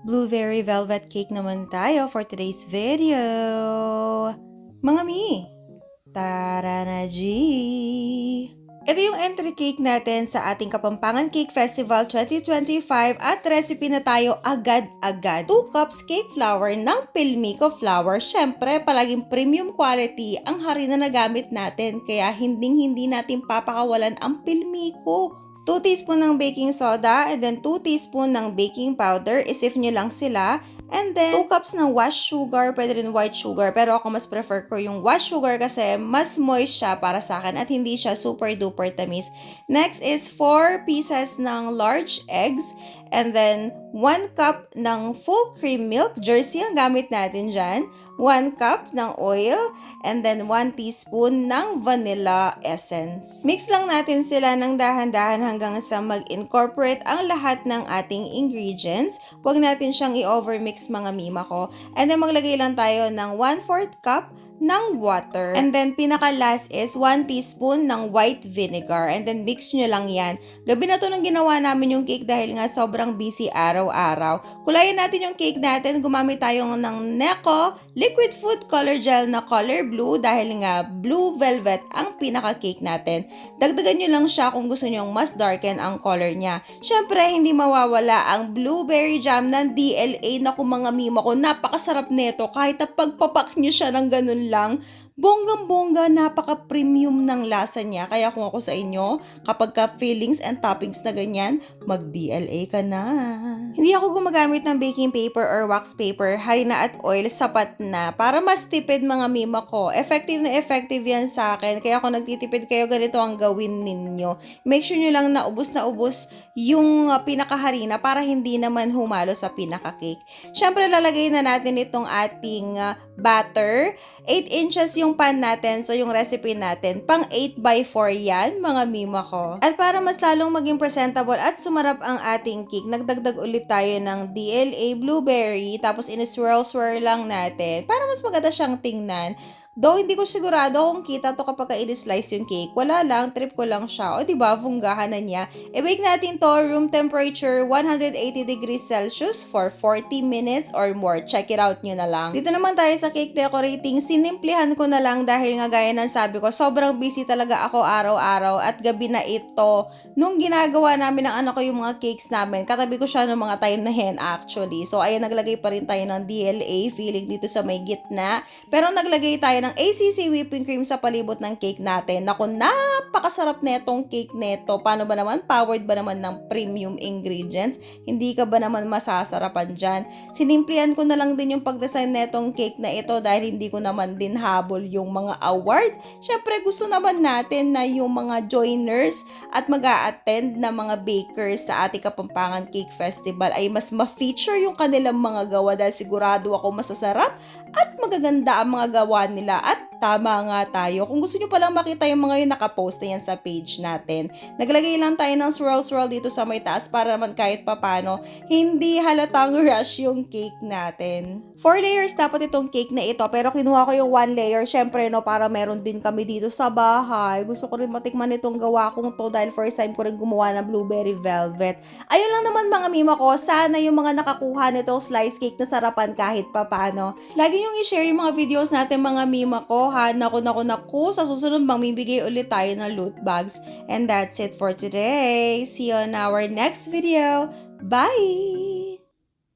Blueberry velvet cake naman tayo for today's video. Mga mi, tara na G! Ito yung entry cake natin sa ating Kapampangan Cake Festival 2025 at recipe na tayo agad-agad. 2 cups cake flour ng Pilmico flour. Syempre, palaging premium quality ang harina na gamit natin kaya hindi natin papakawalan ang Pilmico. 2 teaspoon ng baking soda and then 2 teaspoon ng baking powder. Isif nyo lang sila. And then, 2 cups ng washed sugar, pwede rin white sugar. Pero ako mas prefer ko yung washed sugar kasi mas moist siya para sa akin at hindi siya super duper tamis. Next is 4 pieces ng large eggs. And then, 1 cup ng full cream milk. Jersey ang gamit natin dyan. 1 cup ng oil. And then, 1 teaspoon ng vanilla essence. Mix lang natin sila ng dahan-dahan hanggang sa mag-incorporate ang lahat ng ating ingredients. Huwag natin siyang i-overmix mga mima ko. And then, maglagay lang tayo ng 1/4 cup ng water. And then, pinaka-last is 1 teaspoon ng white vinegar. And then, mix nyo lang yan. Gabi na to nang ginawa namin yung cake dahil nga sobrang busy araw-araw. Kulayan natin yung cake natin. Gumamit tayo ng Neko Liquid Food Color Gel na color blue dahil nga blue velvet ang pinaka-cake natin. Dagdagan nyo lang siya kung gusto nyo mas darken ang color niya. Syempre, hindi mawawala ang blueberry jam ng DLA na kung mga mima ko. Napakasarap nito kahit na pagpapak nyo siya ng ganun lang. Bonggang-bongga, napaka-premium ng lasa niya. Kaya kung ako sa inyo, kapag ka fillings and toppings na ganyan, mag-DLA ka na. Hindi ako gumagamit ng baking paper or wax paper, harina at oil, sapat na. Para mas tipid mga mima ko. Effective na effective yan sa akin. Kaya kung nagtitipid kayo, ganito ang gawin ninyo. Make sure nyo lang na ubos yung pinakaharina para hindi naman humalo sa pinaka-cake. Siyempre, lalagay na natin itong ating batter. 8 inches yung pan natin, so yung recipe natin, pang 8x4 yan, mga mima ko. At para mas lalong maging presentable at sumarap ang ating cake, nagdagdag ulit tayo ng DLA blueberry, tapos in-swirl-swirl lang natin, para mas maganda siyang tingnan. Though, hindi ko sigurado kung kita to kapag i-slice yung cake. Wala lang, trip ko lang siya. O, diba, vunggahan na niya. I-bake natin to room temperature 180 degrees Celsius for 40 minutes or more. Check it out nyo na lang. Dito naman tayo sa cake decorating. Sinimplihan ko na lang dahil nga gaya ng sabi ko, sobrang busy talaga ako araw-araw at gabi na ito. Nung ginagawa namin ng anak ko yung mga cakes namin, katabi ko siya ng mga time na hen actually. So, ayan, naglagay pa rin tayo ng DLA filling dito sa may gitna. Pero naglagay tayo ng ACC whipping cream sa palibot ng cake natin. Naku, napakasarap na itong cake neto. Paano ba naman? Powered ba naman ng premium ingredients? Hindi ka ba naman masasarapan dyan? Sinimplihan ko na lang din yung pag-design netong cake na ito dahil hindi ko naman din habol yung mga award. Syempre, gusto naman natin na yung mga joiners at mag-a-attend na mga bakers sa ating Kapampangan Cake Festival ay mas ma-feature yung kanilang mga gawa dahil sigurado ako masasarap at magaganda ang mga gawa nila at tama nga tayo. Kung gusto nyo palang makita yung mga yun, nakapost na yan sa page natin. Naglagay lang tayo ng swirl-swirl dito sa may taas para naman kahit papano, hindi halatang rush yung cake natin. 4 layers dapat itong cake na ito, pero kinuha ko yung 1 layer, syempre no, para meron din kami dito sa bahay. Gusto ko rin matikman itong gawa kong to dahil first time ko rin gumawa ng blueberry velvet. Ayun lang naman mga mima ko, sana yung mga nakakuha nitong slice cake na sarapan kahit papano. Lagi yung i-share yung mga videos natin mga mima ko ha. Naku, sa susunod mamibigay ulit tayo ng loot bags. And that's it for today. See you on our next video. Bye!